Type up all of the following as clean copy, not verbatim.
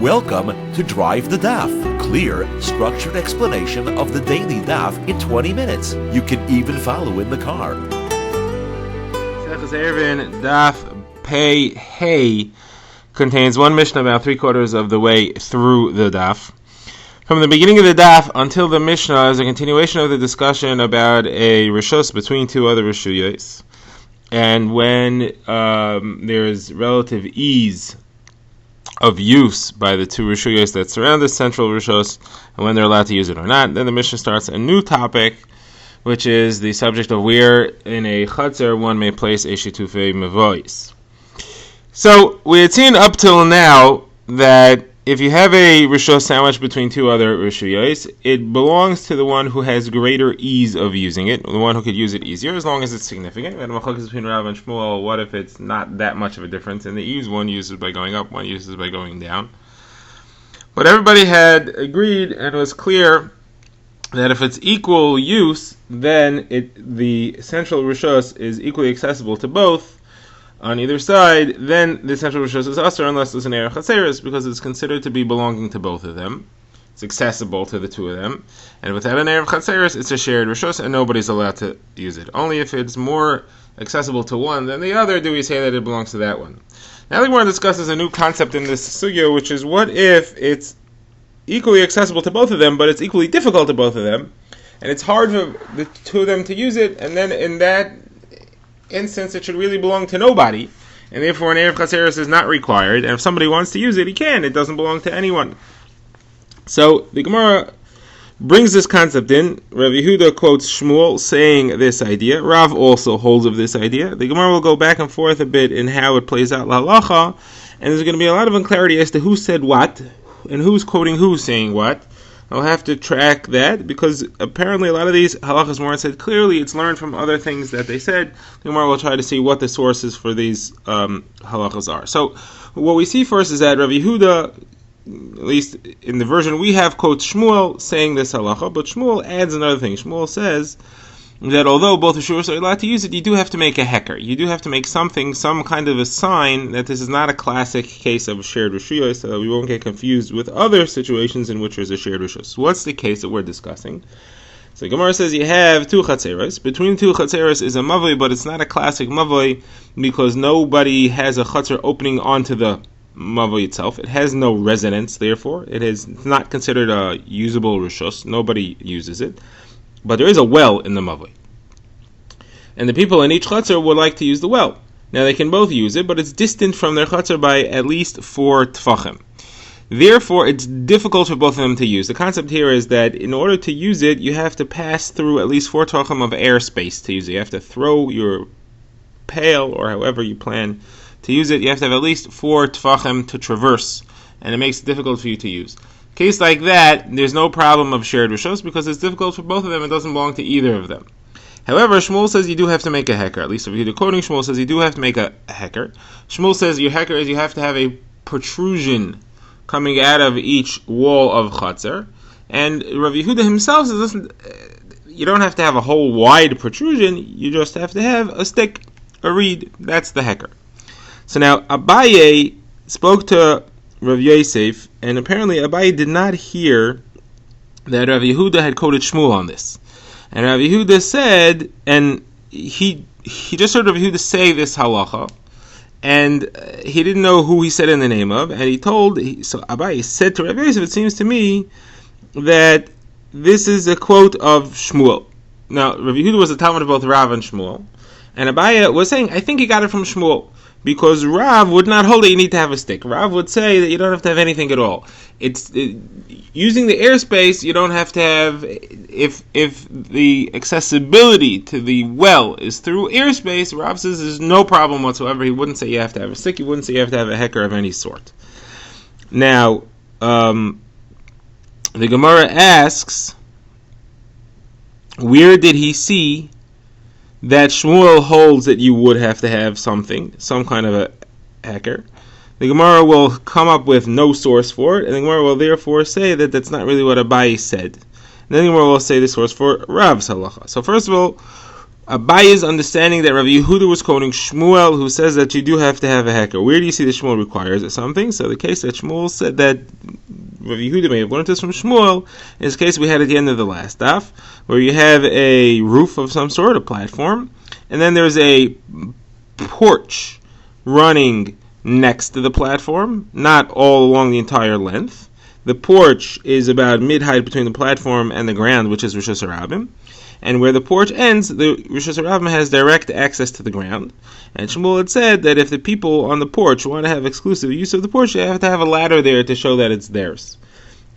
Welcome to Drive the Daf. Clear, structured explanation of the daily Daf in 20 minutes. You can even follow in the car. Eruvin Daf Pei Hey contains one Mishnah about 3/4 of the way through the Daf. From the beginning of the Daf until the Mishnah is a continuation of the discussion about a Rishus between two other Rishuyos. And when there's relative ease of use by the two Rishuyos that surround the central Rishus, and when they're allowed to use it or not, then the Mishnah starts a new topic, which is the subject of where in a Chatzar one may place a Shitufei Mevois. So we had seen up till now that if you have a Rishus sandwiched between two other Rishuyos, it belongs to the one who has greater ease of using it, the one who could use it easier, as long as it's significant. We had a machlokes between Rav and Shmuel. What if it's not that much of a difference in the ease? One uses by going up, one uses by going down. But everybody had agreed, and it was clear that if it's equal use, then the central Rishus is equally accessible to both on either side. Then the central Rishus is usher unless there's an Erev Chatzeres, because it's considered to be belonging to both of them. It's accessible to the two of them. And without an Erev Chatzeres, it's a shared Rishus, and nobody's allowed to use it. Only if it's more accessible to one than the other do we say that it belongs to that one. Now the Gemara discusses a new concept in this sugya, which is what if it's equally accessible to both of them, but it's equally difficult to both of them, and it's hard for the two of them to use it, and then in that instance it should really belong to nobody, and therefore an Erev Chatzeres is not required, and if somebody wants to use it, he can. It doesn't belong to anyone. So the Gemara brings this concept in. Rav Yehuda quotes Shmuel saying this idea. Rav also holds of this idea. The Gemara will go back and forth a bit in how it plays out l'halacha, and there's going to be a lot of unclarity as to who said what, and who's quoting who saying what. I'll have to track that, because apparently a lot of these halachas weren't said clearly. It's learned from other things that they said. The Gemara will try to see what the sources for these halachas are. So what we see first is that Rav Yehuda, at least in the version we have, quotes Shmuel saying this halacha, but Shmuel adds another thing. Shmuel says that although both Rishuyos are allowed to use it, you do have to make a heker. You do have to make something, some kind of a sign that this is not a classic case of shared Rishuyos, so that we won't get confused with other situations in which there's a shared Rishuyos. What's the case that we're discussing? So Gemara says you have two Chatzeros. Between two Chatzeros is a Mavoi, but it's not a classic Mavoi because nobody has a Chatzer opening onto the Mavoi itself. It has no residence, therefore. It's not considered a usable Rishus. Nobody uses it. But there is a well in the Mavoi. And the people in each Chatzar would like to use the well. Now they can both use it, but it's distant from their Chatzar by at least 4 Tfachim. Therefore, it's difficult for both of them to use. The concept here is that in order to use it, you have to pass through at least 4 Tfachim of airspace to use it. You have to throw your pail, or however you plan to use it. You have to have at least 4 Tfachim to traverse, and it makes it difficult for you to use. Case like that, there's no problem of shared Rishos because it's difficult for both of them. It doesn't belong to either of them. However, Shmuel says you do have to make a heker. At least if you're quoting Shmuel, says you do have to make a heker. Shmuel says your heker is you have to have a protrusion coming out of each wall of Chatzar. And Rav Yehuda himself says, listen, you don't have to have a whole wide protrusion. You just have to have a stick, a reed. That's the heker. So now Abaye spoke to Rav Yosef, and apparently Abaye did not hear that Rav Yehuda had quoted Shmuel on this. And Rav Yehuda said, and he just heard Rav Yehuda say this halacha, and he didn't know who he said in the name of, and so Abaye said to Rav Yosef, it seems to me that this is a quote of Shmuel. Now, Rav Yehuda was a Talmud of both Rav and Shmuel, and Abaye was saying, I think he got it from Shmuel. Because Rav would not hold that you need to have a stick. Rav would say that you don't have to have anything at all. Using the airspace, you don't have to have, if the accessibility to the well is through airspace, Rav says there's no problem whatsoever. He wouldn't say you have to have a stick. He wouldn't say you have to have a heker of any sort. Now, the Gemara asks, where did he see that Shmuel holds that you would have to have something, some kind of a heker? The Gemara will come up with no source for it, and the Gemara will therefore say that that's not really what Abaye said. And then the Gemara will say the source for Rav's halacha. So first of all, Abaye's understanding that Rav Yehuda was quoting Shmuel, who says that you do have to have a hecker. Where do you see that Shmuel requires something? So the case that Shmuel said that Rav Yehuda may have learned this from Shmuel is the case we had at the end of the last daf, where you have a roof of some sort, a platform, and then there's a porch running next to the platform, not all along the entire length. The porch is about mid-height between the platform and the ground, which is Rosh Hashanah. And where the porch ends, the Rosh Hashanah has direct access to the ground. And Shmuel had said that if the people on the porch want to have exclusive use of the porch, they have to have a ladder there to show that it's theirs.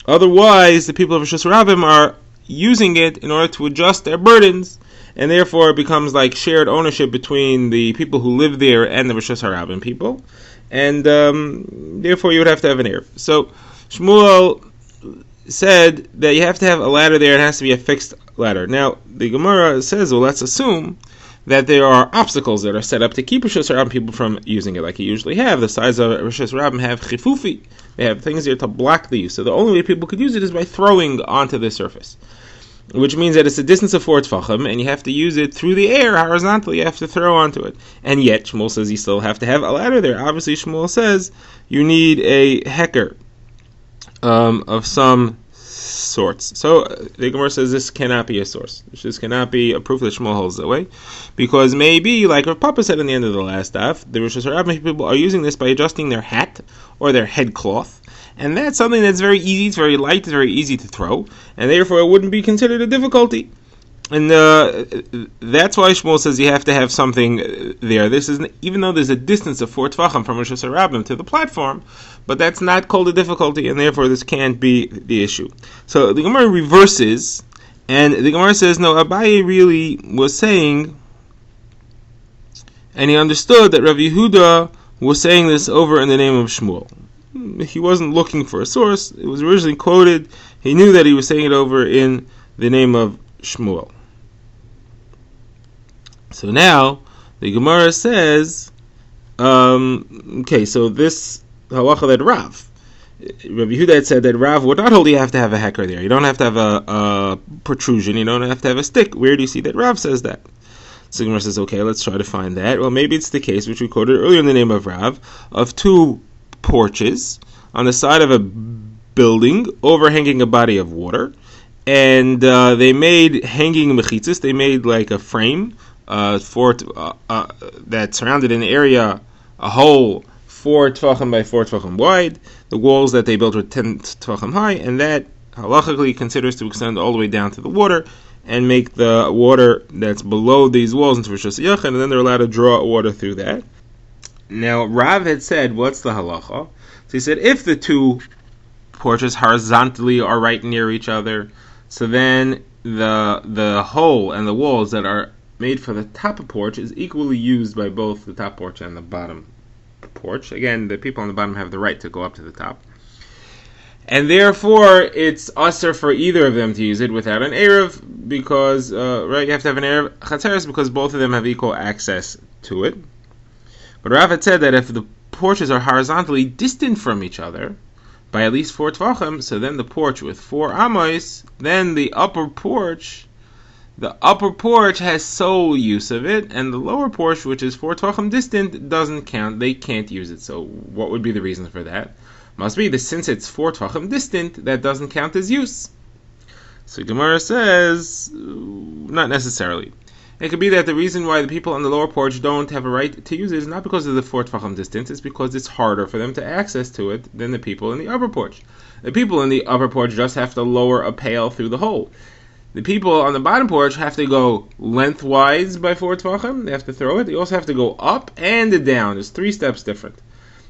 Otherwise, the people of Rosh Hashanah are using it in order to adjust their burdens, and therefore it becomes like shared ownership between the people who live there and the Rosh Hashanah people. And therefore you would have to have an Eruv. So Shmuel said that you have to have a ladder there, it has to be a fixed ladder. Now, the Gemara says, well, let's assume that there are obstacles that are set up to keep Rosh Hashanah people from using it, like you usually have. The size of Rosh Hashanah have chifufi. They have things there to block the use. So the only way people could use it is by throwing onto the surface, which means that it's a distance of 4 tfachim, and you have to use it through the air, horizontally, you have to throw onto it. And yet, Shmuel says you still have to have a ladder there. Obviously, Shmuel says you need a hecker of some sorts. So the Gemara says this cannot be a source. This cannot be a proof that Shmuel holds that way, because maybe, like Rav Papa said in the end of the last daf, the Rosh Hashanah people are using this by adjusting their hat or their head cloth, and that's something that's very easy, it's very light, it's very easy to throw, and therefore it wouldn't be considered a difficulty. And that's why Shmuel says you have to have something there. This is even though there's a distance of 4 tvachim from Rosh Hashanah to the platform, but that's not called a difficulty, and therefore this can't be the issue. So the Gemara reverses, and the Gemara says, no, Abaye really was saying, and he understood that Rav Yehuda was saying this over in the name of Shmuel. He wasn't looking for a source. It was originally quoted. He knew that he was saying it over in the name of Shmuel. So now the Gemara says, okay, so this halacha that Rav Yehuda had said that Rav would not hold you have to have a hecker there. You don't have to have a protrusion. You don't have to have a stick. Where do you see that Rav says that? So the Gemara says, okay, let's try to find that. Well, maybe it's the case, which we quoted earlier in the name of Rav, of 2 porches on the side of a building overhanging a body of water, and they made hanging mechitzas. They made like a frame that surrounded an area, a hole 4 tvachim by 4 tvachim wide. The walls that they built were 10 tvachim high, and that halachically considers to extend all the way down to the water and make the water that's below these walls into Rosh Hashanah, and then they're allowed to draw water through that. Now, Rav had said, what's the halacha? So he said, if the 2 porches horizontally are right near each other, so then the hole and the walls that are made for the top of porch is equally used by both the top porch and the bottom porch. Again, the people on the bottom have the right to go up to the top. And therefore, it's usher for either of them to use it without an Eruv, because, right, you have to have an Eruv Chatzeres because both of them have equal access to it. But Rav had said that if the porches are horizontally distant from each other by at least 4 tvachim, so then the porch with 4 amos, then the upper porch has sole use of it, and the lower porch, which is 4 tvachim distant, doesn't count. They can't use it. So what would be the reason for that? Must be that since it's 4 tvachim distant, that doesn't count as use. So Gemara says, not necessarily. It could be that the reason why the people on the lower porch don't have a right to use it is not because of the 4 tvachim distance, it's because it's harder for them to access to it than the people in the upper porch. The people in the upper porch just have to lower a pail through the hole. The people on the bottom porch have to go lengthwise by 4 tvachim, they have to throw it, they also have to go up and down. There's 3 steps different.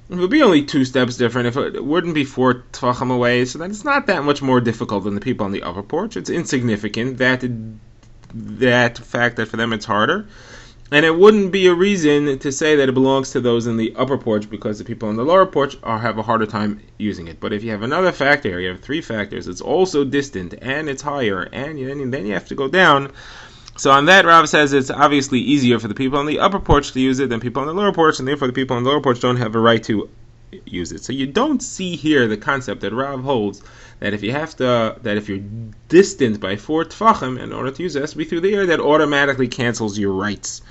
It would be only 2 steps different if it wouldn't be 4 tvachim away, so that it's not that much more difficult than the people on the upper porch. It's insignificant, that fact that for them it's harder, and it wouldn't be a reason to say that it belongs to those in the upper porch because the people in the lower porch have a harder time using it. But if you have another factor, you have 3 factors, it's also distant and it's higher, and then you have to go down. So on that, Rav says it's obviously easier for the people on the upper porch to use it than people on the lower porch, and therefore the people on the lower porch don't have a right to use it. So you don't see here the concept that Rav holds that if you're distant by 4 tfachim in order to use it, it has to be through the air, that automatically cancels your rights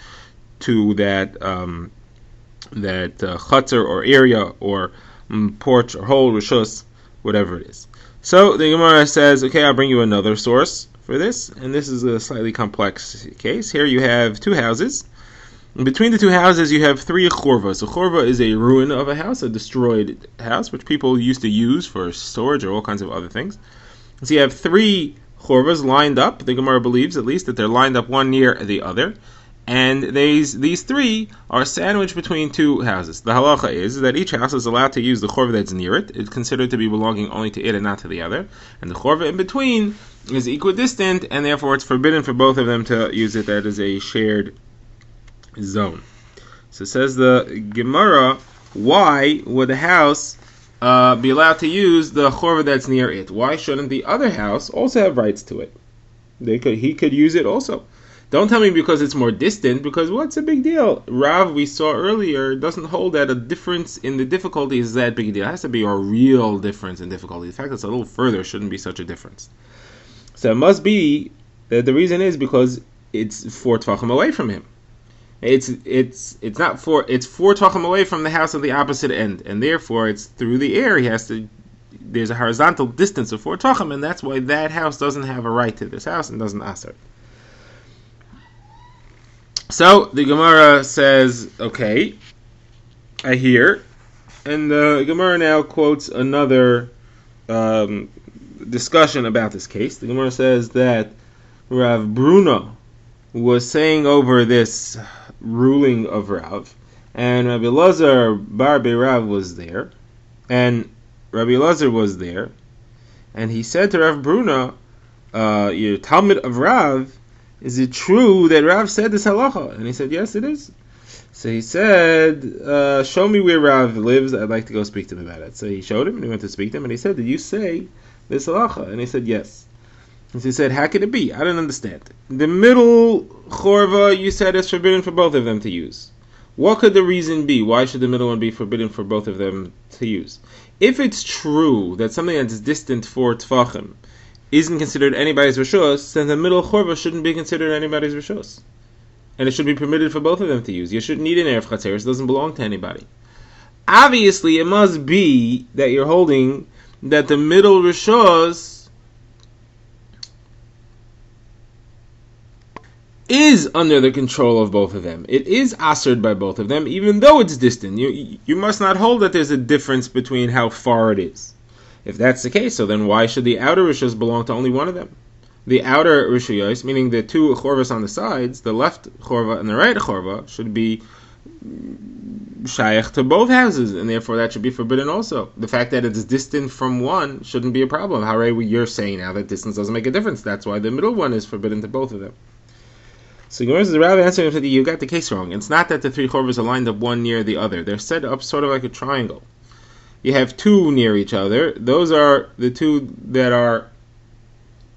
to that chutzner or area or porch or hole, rishus, whatever it is. So the Gemara says, okay, I'll bring you another source for this, and this is a slightly complex case. Here you have 2 houses. In between the 2 houses, you have 3 chorvas. A chorva is a ruin of a house, a destroyed house, which people used to use for storage or all kinds of other things. So you have 3 chorvas lined up. The Gemara believes, at least, that they're lined up one near the other. And these 3 are sandwiched between 2 houses. The halacha is that each house is allowed to use the chorva that's near it. It's considered to be belonging only to it and not to the other. And the chorva in between is equidistant, and therefore it's forbidden for both of them to use it. That is a shared zone. So says the Gemara, why would the house be allowed to use the chorva that's near it? Why shouldn't the other house also have rights to it? He could use it also. Don't tell me because it's more distant, because what's a big deal? Rav, we saw earlier, doesn't hold that a difference in the difficulty is that big deal. It has to be a real difference in difficulty. The fact that it's a little further shouldn't be such a difference. So it must be that the reason is because it's 4 tvachim away from him. It's 4 tvachim away from the house at the opposite end, and therefore it's through the air. There's a horizontal distance of 4 tvachim, and that's why that house doesn't have a right to this house and doesn't aser. So the Gemara says, okay, I hear, and the Gemara now quotes another discussion about this case. The Gemara says that Rav Bruna was saying over this ruling of Rav, and Rabbi Elazar bar Rav was there, and Rabbi Elazar was there, and he said to Rav Bruna, your Talmud of Rav, is it true that Rav said this halacha? And he said, yes, it is. So he said, show me where Rav lives. I'd like to go speak to him about it. So he showed him, and he went to speak to him, and he said, did you say this halacha? And he said, yes. And so he said, how can it be? I don't understand. The middle chorva, you said, is forbidden for both of them to use. What could the reason be? Why should the middle one be forbidden for both of them to use? If it's true that something that's distant 4 tfachim isn't considered anybody's rishos, then the middle chorva shouldn't be considered anybody's rishos. And it should be permitted for both of them to use. You shouldn't need an erev chatzeres. It doesn't belong to anybody. Obviously, it must be that you're holding that the middle rishos is under the control of both of them. It is asered by both of them, even though it's distant. You must not hold that there's a difference between how far it is. If that's the case, so then why should the outer rishos belong to only one of them? The outer rishos, meaning the 2 chorvas on the sides, the left chorva and the right chorva, should be shaykh to both houses, and therefore that should be forbidden also. The fact that it's distant from one shouldn't be a problem. However, you're saying now that distance doesn't make a difference. That's why the middle one is forbidden to both of them. So the Rav answering him, you got the case wrong. It's not that the 3 chorvas are lined up one near the other. They're set up sort of like a triangle. You have 2 near each other. Those are the 2 that are,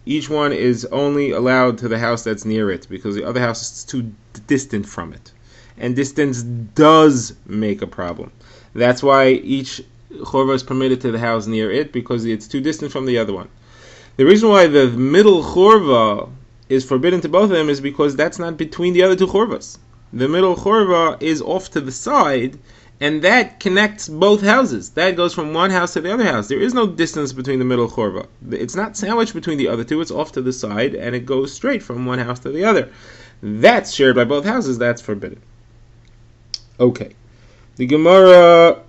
each one is only allowed to the house that's near it, because the other house is too distant from it. And distance does make a problem. That's why each chorva is permitted to the house near it, because it's too distant from the other one. The reason why the middle chorva is forbidden to both of them is because that's not between the other 2 chorvas. The middle chorva is off to the side, and that connects both houses. That goes from one house to the other house. There is no distance between the middle chorva. It's not sandwiched between the other 2. It's off to the side, and it goes straight from one house to the other. That's shared by both houses. That's forbidden. Okay. The Gemara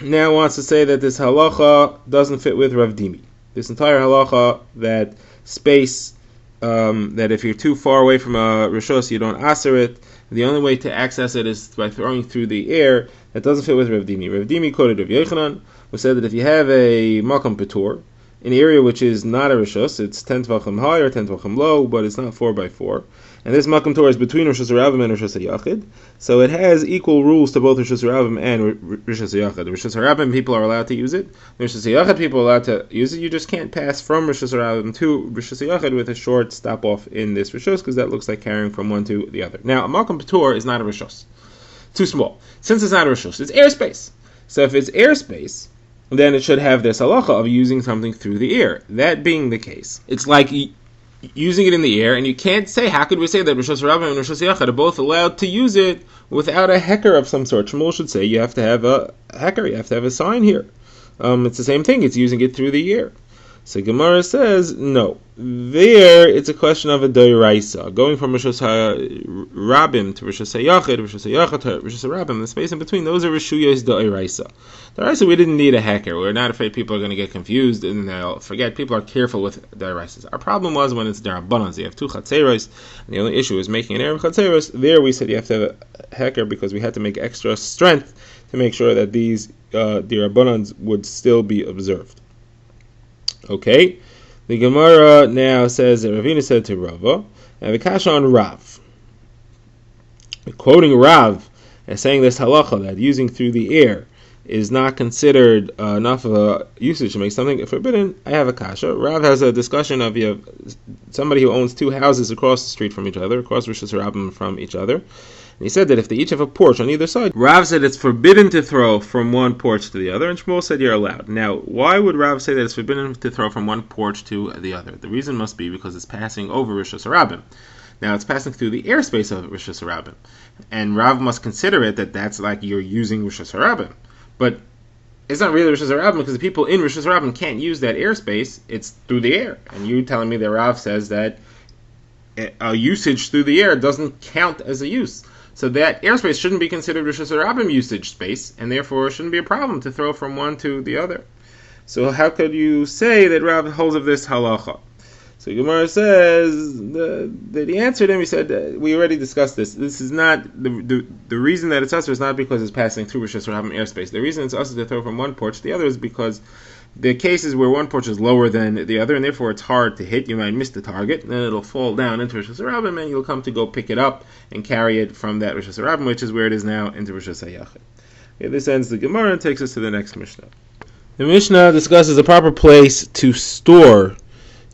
now wants to say that this halacha doesn't fit with Rav Dimi. This entire halacha, that space, that if you're too far away from a rishos, you don't aser it. The only way to access it is by throwing through the air. That doesn't fit with Rav Dimi. Rav Dimi quoted Rav Yochanan, who said that if you have a makam petur, an area which is not a rishos, it's 10 tvachim high or 10 tvachim low, but it's not 4x4, and this makam petur is between Rishos Harabim and Rishos Hayachid, so it has equal rules to both Rishos Harabim and Rishos Hayachid. Rishos Harabim people are allowed to use it. Rishos Hayachid people are allowed to use it. You just can't pass from Rishos Harabim to Rishos Hayachid with a short stop off in this rishos, because that looks like carrying from one to the other. Now, a makam petur is not a rishos. Too small. Since it's not a rishos, it's airspace. So if it's airspace, then it should have this halacha of using something through the air. That being the case, it's like using it in the air, and you can't say, how could we say that Rosh Hashanah and Rosh Hashanah are both allowed to use it without a hecker of some sort? Shmuel should say you have to have a hecker, you have to have a sign here. It's the same thing, it's using it through the air. So Gemara says, no. There, it's a question of a doiraisa. Going from Rosh Hashanah to Rosh Hashanah, Rosh Hashanah to Rosh Hashanah, the space in between, those are Rishuyos doiraisa. Doiraisa, we didn't need a hacker. We're not afraid people are going to get confused and they'll forget. People are careful with doiraisas. Our problem was when it's darabanan. You have two chatzeros, and the only issue is making an Erev chatzeros. There we said you have to have a hacker because we had to make extra strength to make sure that these darabanans would still be observed. Okay, the Gemara now says that Ravina said to Rava, and the kasha on Rav, quoting Rav as saying this halacha that using through the air is not considered enough of a usage to make something forbidden. I have a kasha. Rav has a discussion of you have somebody who owns two houses across the street from each other, across Rosh Hashanah from each other. And he said that if they each have a porch on either side, Rav said it's forbidden to throw from one porch to the other, and Shmuel said you're allowed. Now, why would Rav say that it's forbidden to throw from one porch to the other? The reason must be because it's passing over Rosh Hashanah. Now, it's passing through the airspace of Rosh Hashanah, and Rav must consider it that that's like you're using Rosh Hashanah. But it's not really Rosh Hashanah because the people in Rosh Hashanah can't use that airspace. It's through the air, and you telling me that Rav says that a usage through the air doesn't count as a use. So that airspace shouldn't be considered Rosh Hashanah usage space, and therefore it shouldn't be a problem to throw from one to the other. So how could you say that Rav holds of this halacha? So Gemara says that he answered him. He said we already discussed this. This is not the reason that it's usher is not because it's passing through Rosh Hashanah airspace. The reason it's usher to throw from one porch to the other is because the cases where one porch is lower than the other, and therefore it's hard to hit. You might miss the target, and then it'll fall down into Rosh Hashanah, and you'll come to go pick it up and carry it from that Rosh Hashanah, which is where it is now, into Rosh Hashanah. Okay, this ends the Gemara and takes us to the next Mishnah. The Mishnah discusses a proper place to store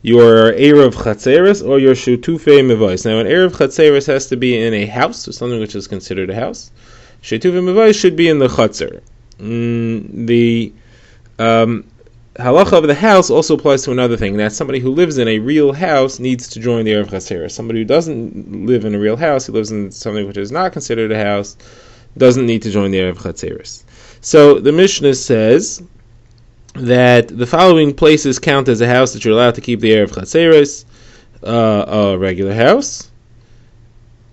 your Erev Chatzeres or your Shutufei Mevais. Now, an Erev Chatzeres has to be in a house, or something which is considered a house. Shutufei Mevais should be in the Chatzer. The halacha of the house also applies to another thing. That somebody who lives in a real house needs to join the Erev Chatzeres. Somebody who doesn't live in a real house, who lives in something which is not considered a house, doesn't need to join the Erev Chatzeres. So the Mishnah says that the following places count as a house that you're allowed to keep the Erev Chatzeres: a regular house,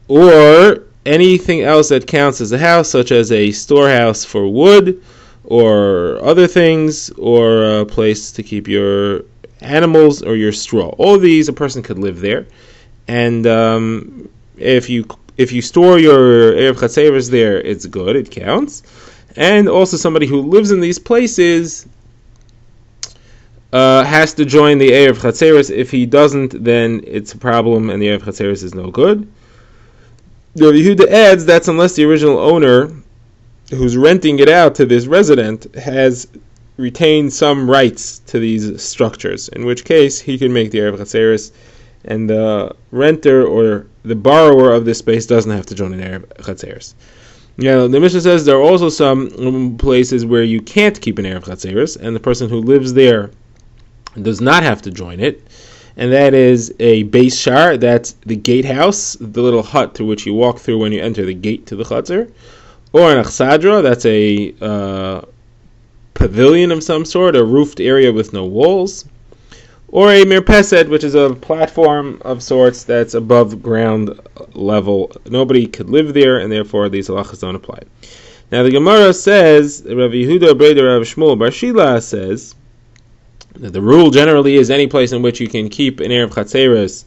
or anything else that counts as a house, such as a storehouse for wood, or other things, or a place to keep your animals or your straw. All of these, a person could live there, and if you store your Erev Chatzeres there, it's good, it counts. And also somebody who lives in these places has to join the Erev Chatzeres. If he doesn't, then it's a problem, and the Erev Chatzeres is no good. The Yehuda adds that's unless the original owner who's renting it out to this resident has retained some rights to these structures, in which case he can make the Erev Chatzeres, and the renter or the borrower of this space doesn't have to join an Erev Chatzeres. Now, the Mishnah says there are also some places where you can't keep an Erev Chatzeres, and the person who lives there does not have to join it, and that is a Beis Shar, that's the gatehouse, the little hut through which you walk through when you enter the gate to the Chatzer, or an Achsadra, that's a pavilion of some sort, a roofed area with no walls, or a Mirpeset, which is a platform of sorts that's above ground level. Nobody could live there, and therefore these halachas don't apply. Now the Gemara says, Rav Yehuda Breder Rav Shmuel Bar Shila says that the rule generally is any place in which you can keep an Erev Chatzeres,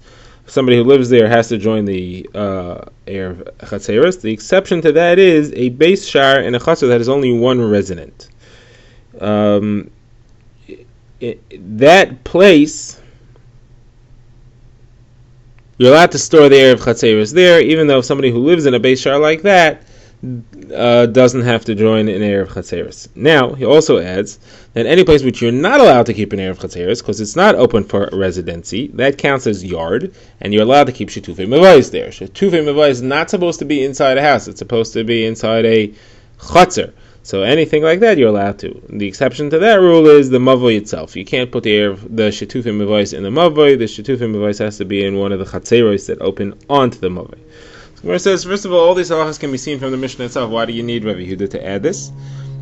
somebody who lives there has to join the Erev Chatzeres. The exception to that is a Beis Shar in a Chatzer that is only one resident. That place, you're allowed to store the Erev Chatzeres there, even though somebody who lives in a Beis Shar like that doesn't have to join an Erev Chatzeres. Now, he also adds that any place which you're not allowed to keep an Erev Chatzeres, because it's not open for residency, that counts as yard, and you're allowed to keep Shetufei Mevais there. Shetufei Mevais is not supposed to be inside a house, it's supposed to be inside a Chatzer. So anything like that, you're allowed to. The exception to that rule is the mavoi itself. You can't put the shetufim mavoi in the mavoi. The shetufim mavoi has to be in one of the chatzeros that open onto the mavoi. So where it says, first of all these halachas can be seen from the Mishnah itself. Why do you need Rabbi Yehuda to add this?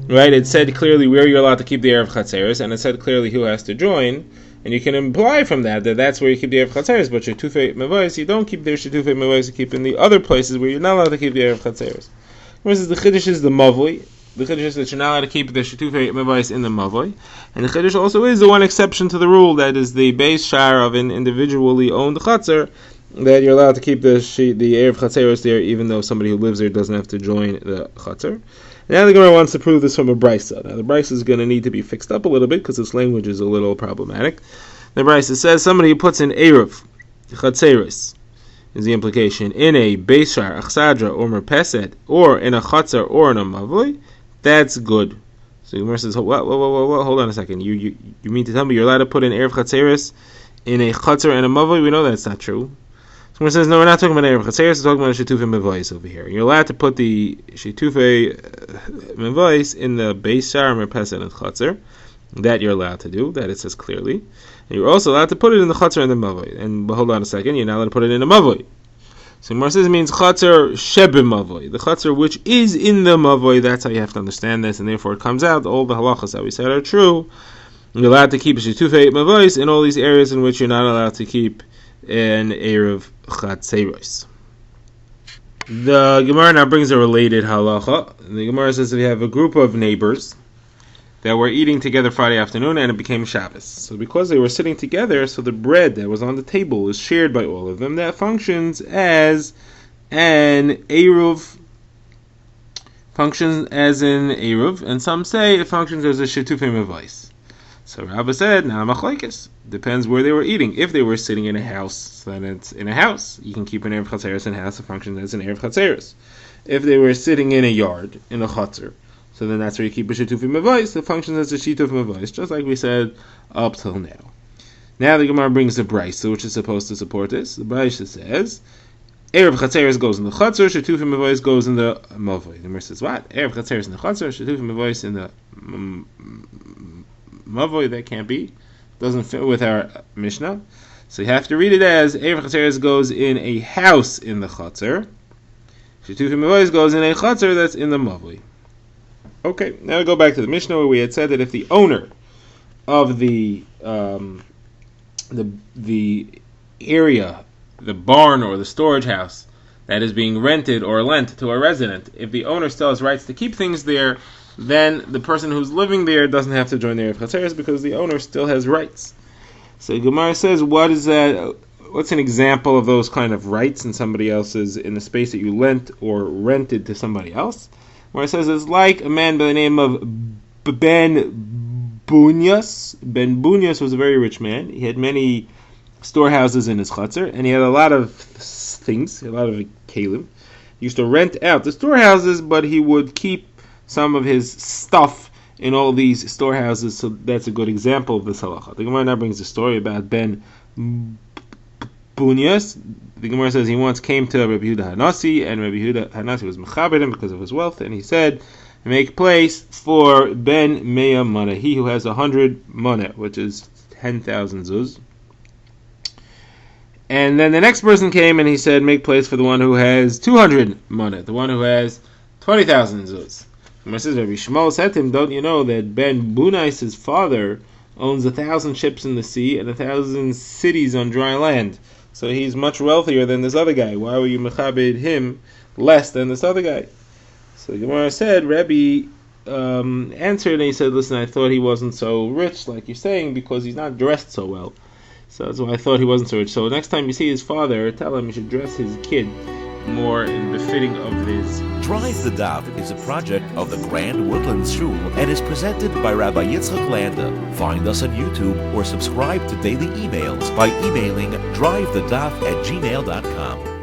Right? It said clearly where you're allowed to keep the erev chatzeros, and it said clearly who has to join. And you can imply from that that's where you keep the erev chatzeros. But shetufei mavoi, you don't keep their shetufei mavoi. You keep in the other places where you're not allowed to keep the erev chatzeros. Whereas the chiddush is the mavoi. The chiddush is that you're not allowed to keep the shetufei mavoi in the mavoi. And the chiddush also is the one exception to the rule, that is the base shar of an individually owned chatzer, that you're allowed to keep the erev chatzeros there, even though somebody who lives there doesn't have to join the chatzer. Now the Gemara wants to prove this from a brisa. Now the brisa is going to need to be fixed up a little bit because its language is a little problematic. The brisa says somebody who puts in erev chatzeros, is the implication, in a beishar, achsadra, or merpeset, or in a chatzer, or in a mavoi, that's good. So the Gemara says, whoa, hold on a second. You mean to tell me you're allowed to put in erev chatzeros in a chatzer and a mavoi? We know that's not true. Someone says, no, we're not talking about erev chatzeros, we're talking about shetufei mevois over here. You're allowed to put the shetufei mevois in the beis shar, merpeset, and chatzer. That you're allowed to do. That it says clearly. And you're also allowed to put it in the chatzer and the mavoi. And hold on a second, you're not allowed to put it in the mavoi. So Gemara says it means chatzer shebe mavoi. The chatzer which is in the mavoi. That's how you have to understand this, and therefore it comes out all the halachas that we said are true. You're allowed to keep shetufei mevois in all these areas in which you're not allowed to keep an erev chatzeros. The Gemara now brings a related halacha. The Gemara says if you have a group of neighbors that were eating together Friday afternoon and it became Shabbos. So because they were sitting together, so the bread that was on the table is shared by all of them. That functions as an Eruv. And some say it functions as a Shetufei Mevais. So Rabbi said, now machlokes. Depends where they were eating. If they were sitting in a house, then it's in a house. You can keep an Erev Chatzeros in a house, it functions as an Erev Chatzeros. If they were sitting in a yard, in a Chatzer, so then that's where you keep a Shetufei Mevais, it functions as a Shetufei Mevais, just like we said up till now. Now the Gemara brings the Brisa, which is supposed to support this. The Brisa says, Erev Chatzeros goes in the Chatzer, Shetufei Mevais goes in the Mavoi. The Gemara says, what? Erev Chatzeros in the Chatzer, Shetufei Mevais in the Mavoi? That can't be. Doesn't fit with our Mishnah. So you have to read it as, Erev Chatzeros goes in a house in the Chatzer, Shetufei Mevais goes in a Chatzer that's in the Mavoi. Okay, now we go back to the Mishnah where we had said that if the owner of the area, the barn or the storage house that is being rented or lent to a resident, if the owner still has rights to keep things there, then the person who's living there doesn't have to join the Erev Chatzeros because the owner still has rights. So Gemara says, what is that? What's an example of those kind of rights in somebody else's, in the space that you lent or rented to somebody else? Where it says it's like a man by the name of Ben Bunyas. Ben Bunyas was a very rich man. He had many storehouses in his chutzner, and he had a lot of things, a lot of kalim. He used to rent out the storehouses, but he would keep some of his stuff in all these storehouses, so that's a good example of this halacha. The Gemara now brings a story about Ben Bunyas. The Gemara says he once came to Rabbi Yehuda Hanasi, and Rabbi Yehuda Hanasi was mechaber him because of his wealth, and he said, make place for Ben Meya Mana, he who has 100 mana, which is 10,000 zuz. And then the next person came and he said, make place for the one who has 200 mana, the one who has 20,000 zuz. The Gemara says, Rabbi Shmuel said to him, don't you know that Ben Bunais, his father, owns 1,000 ships in the sea and 1,000 cities on dry land? So he's much wealthier than this other guy. Why were you mechabed him less than this other guy? So the Gemara said, Rebbe answered and he said, listen, I thought he wasn't so rich like you're saying because he's not dressed so well. So that's why I thought he wasn't so rich. So next time you see his father, tell him you should dress his kid more in befitting of his. Drive the Daf is a project of the Grand Woodlands Shul and is presented by Rabbi Yitzchak Landa. Find us on YouTube or subscribe to daily emails by emailing drivethedaf@gmail.com.